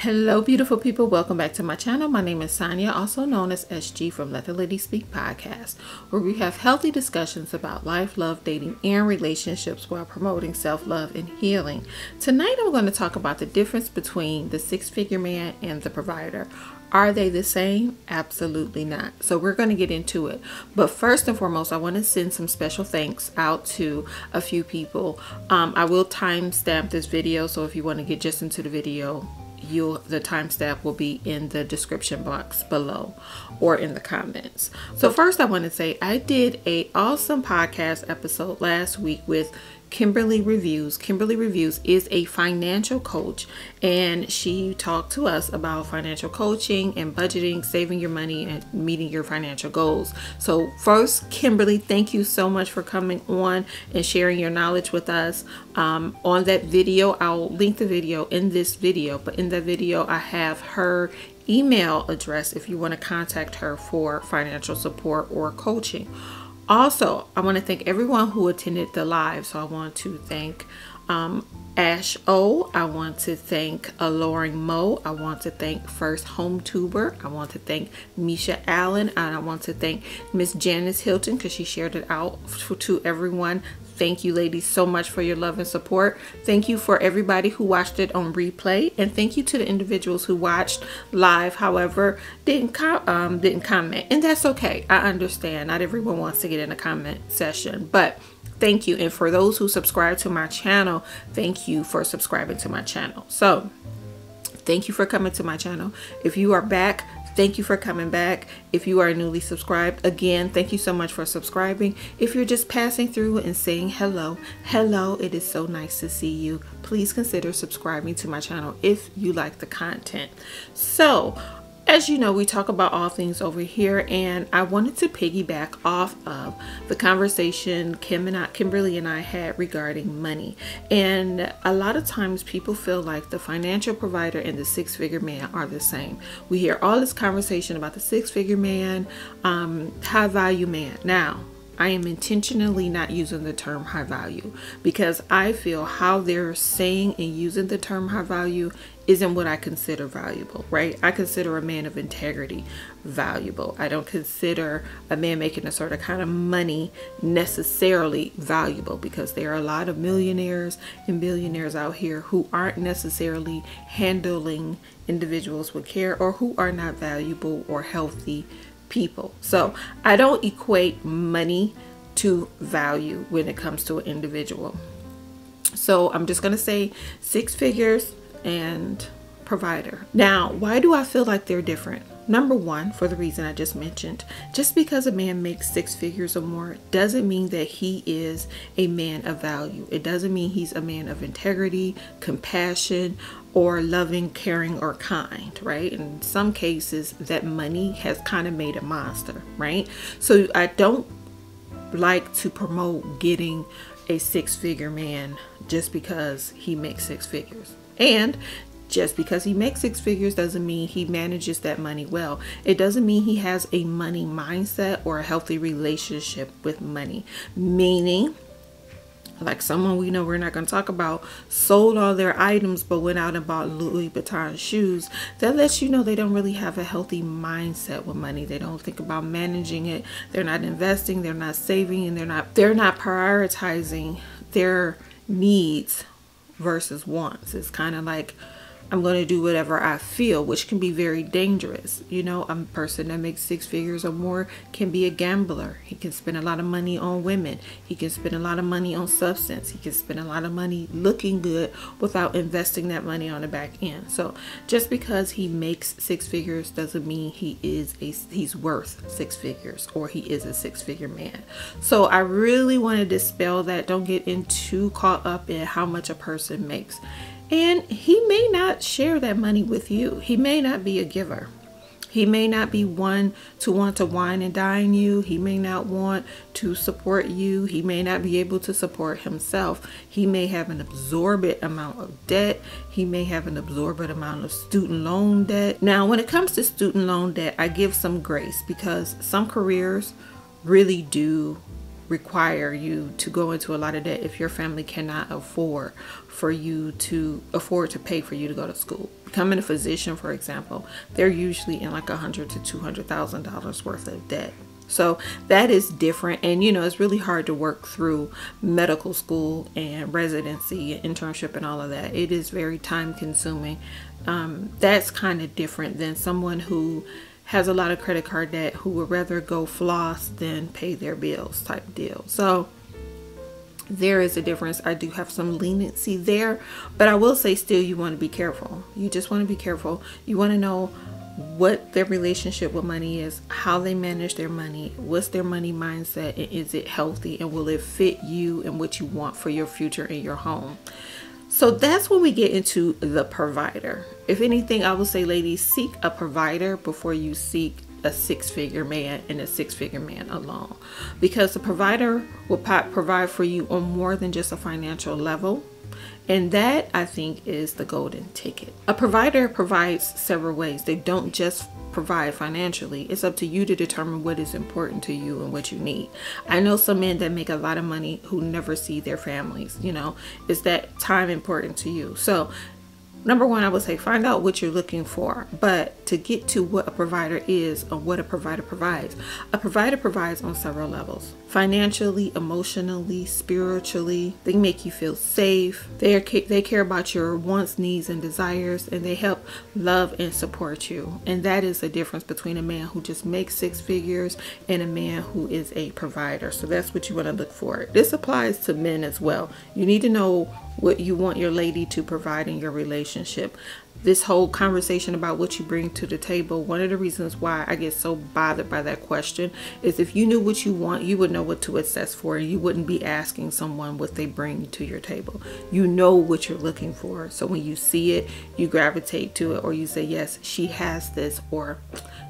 Hello beautiful people, welcome back to my channel. My name is Sonya, also known as SG from Let the Lady Speak podcast, where we have healthy discussions about life, love, dating, and relationships while promoting self-love and healing. Tonight I'm going to talk about the difference between the six-figure man and the provider. Are they the same? Absolutely not. So we're going to get into it. But first and foremost, I want to send some special thanks out to a few people. I will timestamp this video, so if you want to get just into the video, the timestamp will be in the description box below or in the comments. So first I want to say I did an awesome podcast episode last week with Kimberly Reviews. Kimberly Reviews is a financial coach, and she talked to us about financial coaching and budgeting, saving your money, and meeting your financial goals. So first, Kimberly, thank you so much for coming on and sharing your knowledge with us. On that video, I'll link the video in this video, but in that video I have her email address if you want to contact her for financial support or coaching. Also, I want to thank everyone who attended the live. So I want to thank Ash O. I want to thank Alluring Mo. I want to thank First Home Tuber. I want to thank Misha Allen. And I want to thank Miss Janice Hilton because she shared it out to everyone. Thank you ladies so much for your love and support. Thank you for everybody who watched it on replay, and thank you to the individuals who watched live, however didn't comment, and that's okay. I understand not everyone wants to get in a comment session, but thank you. And for those who subscribe to my channel, thank you for subscribing to my channel. So thank you for coming to my channel. If you are back, thank you for coming back. If you are newly subscribed, again, thank you so much for subscribing. If you're just passing through and saying hello, it is so nice to see you. Please consider subscribing to my channel if you like the content. So, as you know, we talk about all things over here, and I wanted to piggyback off of the conversation Kimberly and I had regarding money. And a lot of times people feel like the financial provider and the six-figure man are the same. We hear all this conversation about the six-figure man, high value man. Now, I am intentionally not using the term high value because I feel how they're saying and using the term high value isn't what I consider valuable, right? I consider a man of integrity valuable. I don't consider a man making a certain kind of money necessarily valuable, because there are a lot of millionaires and billionaires out here who aren't necessarily handling individuals with care, or who are not valuable or healthy people. So I don't equate money to value when it comes to an individual. So I'm just going to say six figures and provider. Now, why do I feel like they're different? Number one, for the reason I just mentioned, just because a man makes six figures or more doesn't mean that he is a man of value. It doesn't mean he's a man of integrity, compassion, or loving, caring, or kind, right? In some cases, that money has kind of made a monster, right? So I don't like to promote getting a six-figure man just because he makes six figures. And just because he makes six figures doesn't mean he manages that money well. It doesn't mean he has a money mindset or a healthy relationship with money. Meaning, like someone we know we're not going to talk about sold all their items but went out and bought Louis Vuitton shoes. That lets you know they don't really have a healthy mindset with money. They don't think about managing it. They're not investing, they're not saving, and they're not prioritizing their needs versus wants. It's kind of like, I'm going to do whatever I feel, which can be very dangerous. You know, a person that makes six figures or more can be a gambler. He can spend a lot of money on women. He can spend a lot of money on substance. He can spend a lot of money looking good without investing that money on the back end. So just because he makes six figures doesn't mean he's worth six figures or he is a six-figure man. So I really want to dispel that. Don't get too caught up in how much a person makes. And he may not share that money with you. He may not be a giver. He may not be one to want to wine and dine you. He may not want to support you. He may not be able to support himself. He may have an absorbent amount of debt. He may have an absorbent amount of student loan debt. Now, when it comes to student loan debt, I give some grace because some careers really do require you to go into a lot of debt if your family cannot afford to pay for you to go to school. Becoming a physician, for example, they're usually in like $100,000 to $200,000 worth of debt. So that is different. And, you know, it's really hard to work through medical school and residency, internship and all of that. It is very time consuming. That's kind of different than someone who has a lot of credit card debt, who would rather go floss than pay their bills type deal. So there is a difference. I do have some leniency there, but I will say still, you want to be careful. You just want to be careful. You want to know what their relationship with money is, how they manage their money, what's their money mindset, and is it healthy, and will it fit you and what you want for your future in your home. So that's when we get into the provider. If anything, I would say, ladies, seek a provider before you seek a six-figure man and a six-figure man alone, because the provider will provide for you on more than just a financial level. And that, I think, is the golden ticket. A provider provides several ways. They don't just provide financially. It's up to you to determine what is important to you and what you need. I know some men that make a lot of money who never see their families. You know, is that time important to you? So number one, I would say find out what you're looking for. But to get to what a provider is or what a provider provides on several levels. Financially, emotionally, spiritually. They make you feel safe. They care about your wants, needs, and desires, and they help love and support you. And that is the difference between a man who just makes six figures and a man who is a provider. So that's what you want to look for. This applies to men as well. You need to know what you want your lady to provide in your relationship. This whole conversation about what you bring to the table, one of the reasons why I get so bothered by that question is if you knew what you want, you would know what to assess for, and you wouldn't be asking someone what they bring to your table. You know what you're looking for. So when you see it, you gravitate to it, or you say, yes, she has this, or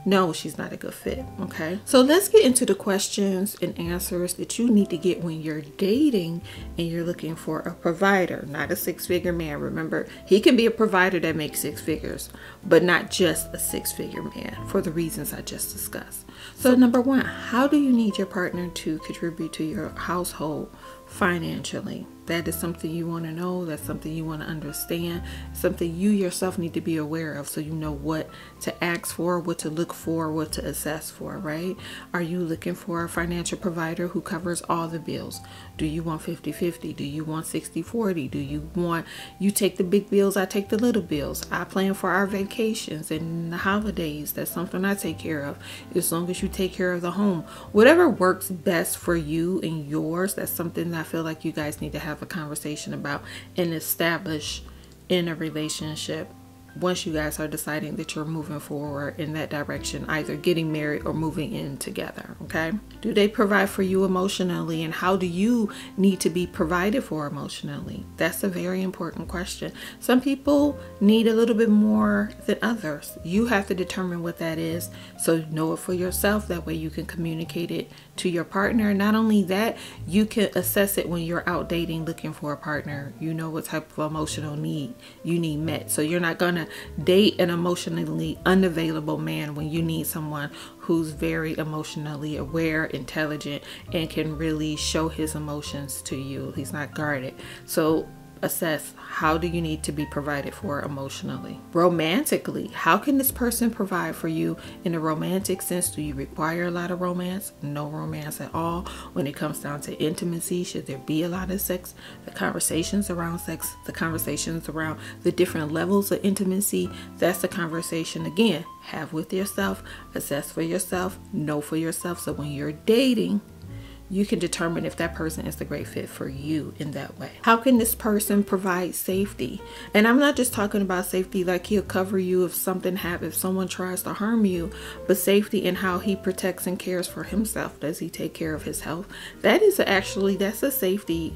no, she's not a good fit. Okay. So let's get into the questions and answers that you need to get when you're dating and you're looking for a provider, not a six-figure man. Remember, he can be a provider that makes six figures, but not just a six-figure man for the reasons I just discussed. So number one, how do you need your partner to contribute to your household financially? That is something you want to know. That's something you want to understand. Something you yourself need to be aware of so you know what to ask for, what to look for, what to assess for, right? Are you looking for a financial provider who covers all the bills? Do you want 50-50? Do you want 60-40? Do you want you take the big bills, I take the little bills? I plan for our vacations and the holidays. That's something I take care of. As long as you take care of the home. Whatever works best for you and yours, that's something that I feel like you guys need to have a conversation about and establish in a relationship once you guys are deciding that you're moving forward in that direction, either getting married or moving in together. Okay, do they provide for you emotionally, and how do you need to be provided for emotionally? That's a very important question. Some people need a little bit more than others. You have to determine what that is, so know it for yourself. That way you can communicate it to your partner. Not only that, you can assess it when you're out dating, looking for a partner. You know what type of emotional need you need met, so you're not gonna date an emotionally unavailable man when you need someone who's very emotionally aware, intelligent, and can really show his emotions to you. He's not guarded. So assess, how do you need to be provided for emotionally? Romantically, how can this person provide for you in a romantic sense? Do you require a lot of romance? No romance at all. When it comes down to intimacy, should there be a lot of sex? The conversations around sex, the conversations around the different levels of intimacy, that's the conversation, again, have with yourself, assess for yourself, know for yourself. So when you're dating, you can determine if that person is the great fit for you in that way. How can this person provide safety? And I'm not just talking about safety like he'll cover you if something happens, if someone tries to harm you, but safety in how he protects and cares for himself. Does he take care of his health? That's a safety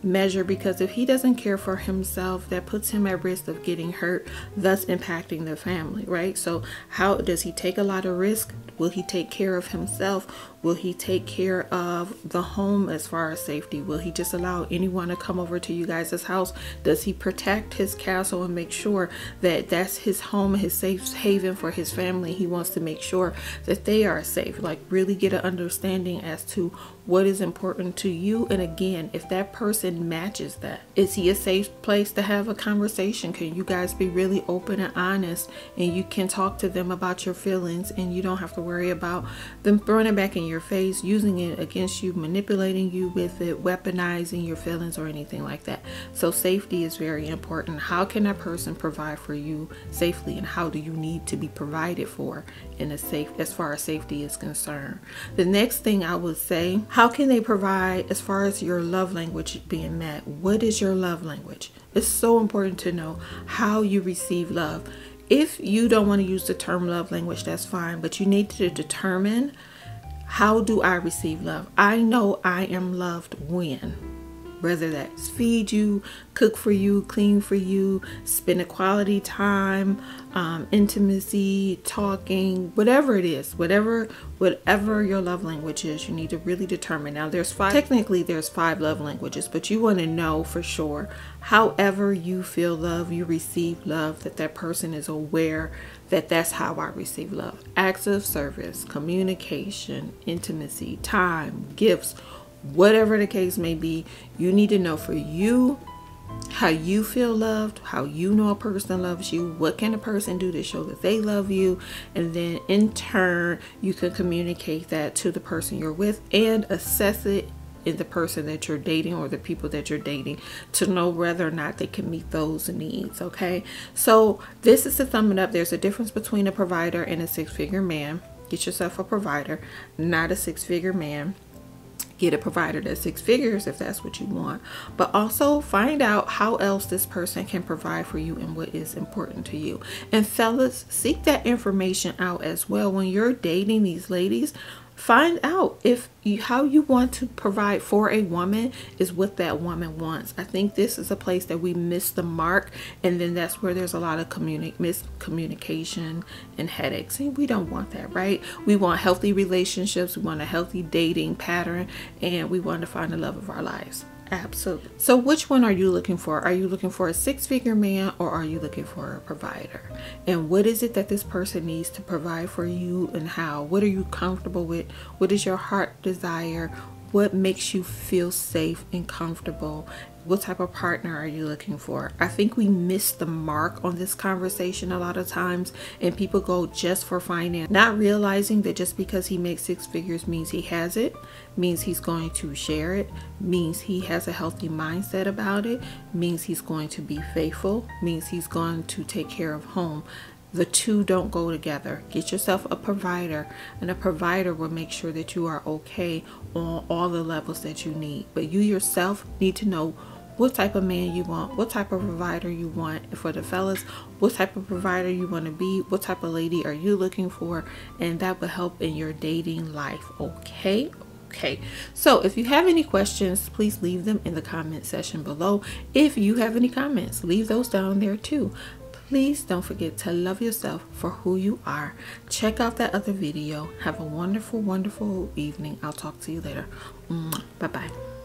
measure, because if he doesn't care for himself, that puts him at risk of getting hurt, thus impacting the family, right? So how does he take a lot of risk? Will he take care of himself? Will he take care of the home as far as safety? Will he just allow anyone to come over to you guys' house? Does he protect his castle and make sure that that's his home, his safe haven for his family? He wants to make sure that they are safe. Like really get an understanding as to what is important to you. And again, if that person matches that, is he a safe place to have a conversation? Can you guys be really open and honest, and you can talk to them about your feelings, and you don't have to worry about them throwing it back in your face, using it against you, manipulating you with it, weaponizing your feelings or anything like that. So safety is very important. How can that person provide for you safely, and how do you need to be provided for in a safe, as far as safety is concerned? The next thing I would say, how can they provide as far as your love language being met? What is your love language? It's so important to know how you receive love. If you don't want to use the term love language, that's fine, but you need to determine, how do I receive love? I know I am loved when, whether that's feed you, cook for you, clean for you, spend a quality time, intimacy, talking, whatever it is, whatever your love language is, you need to really determine. Now technically there's 5 love languages, but you want to know for sure, however you feel love, you receive love, that person is aware that that's how I receive love. Acts of service, communication, intimacy, time, gifts, whatever the case may be, you need to know for you how you feel loved, how you know a person loves you, what can a person do to show that they love you, and then in turn you can communicate that to the person you're with and assess it in the person that you're dating or the people that you're dating to know whether or not they can meet those needs. Okay, so this is to sum it up. There's a difference between a provider and a 6-figure man. Get yourself a provider, not a 6-figure man. Get a provider that's 6 figures if that's what you want, but also find out how else this person can provide for you and what is important to you. And fellas, seek that information out as well. When you're dating these ladies, find out how you want to provide for a woman is what that woman wants. I think this is a place that we miss the mark, and then that's where there's a lot of miscommunication and headaches, and we don't want that, right? We want healthy relationships, we want a healthy dating pattern, and we want to find the love of our lives. Absolutely. So which one are you looking for? Are you looking for a 6-figure man, or are you looking for a provider? And what is it that this person needs to provide for you, and how? What are you comfortable with? What is your heart desire? What makes you feel safe and comfortable? What type of partner are you looking for? I think we miss the mark on this conversation a lot of times, and people go just for finance, not realizing that just because he makes 6 figures means he has it, means he's going to share it, means he has a healthy mindset about it, means he's going to be faithful, means he's going to take care of home. The two don't go together. Get yourself a provider, and a provider will make sure that you are okay on all the levels that you need. But you yourself need to know what type of man you want, what type of provider you want. And for the fellas, what type of provider you want to be, what type of lady are you looking for, and that will help in your dating life. Okay, so if you have any questions, please leave them in the comment section below. If you have any comments, leave those down there too. Please don't forget to love yourself for who you are. Check out that other video. Have a wonderful evening. I'll talk to you later. Bye bye.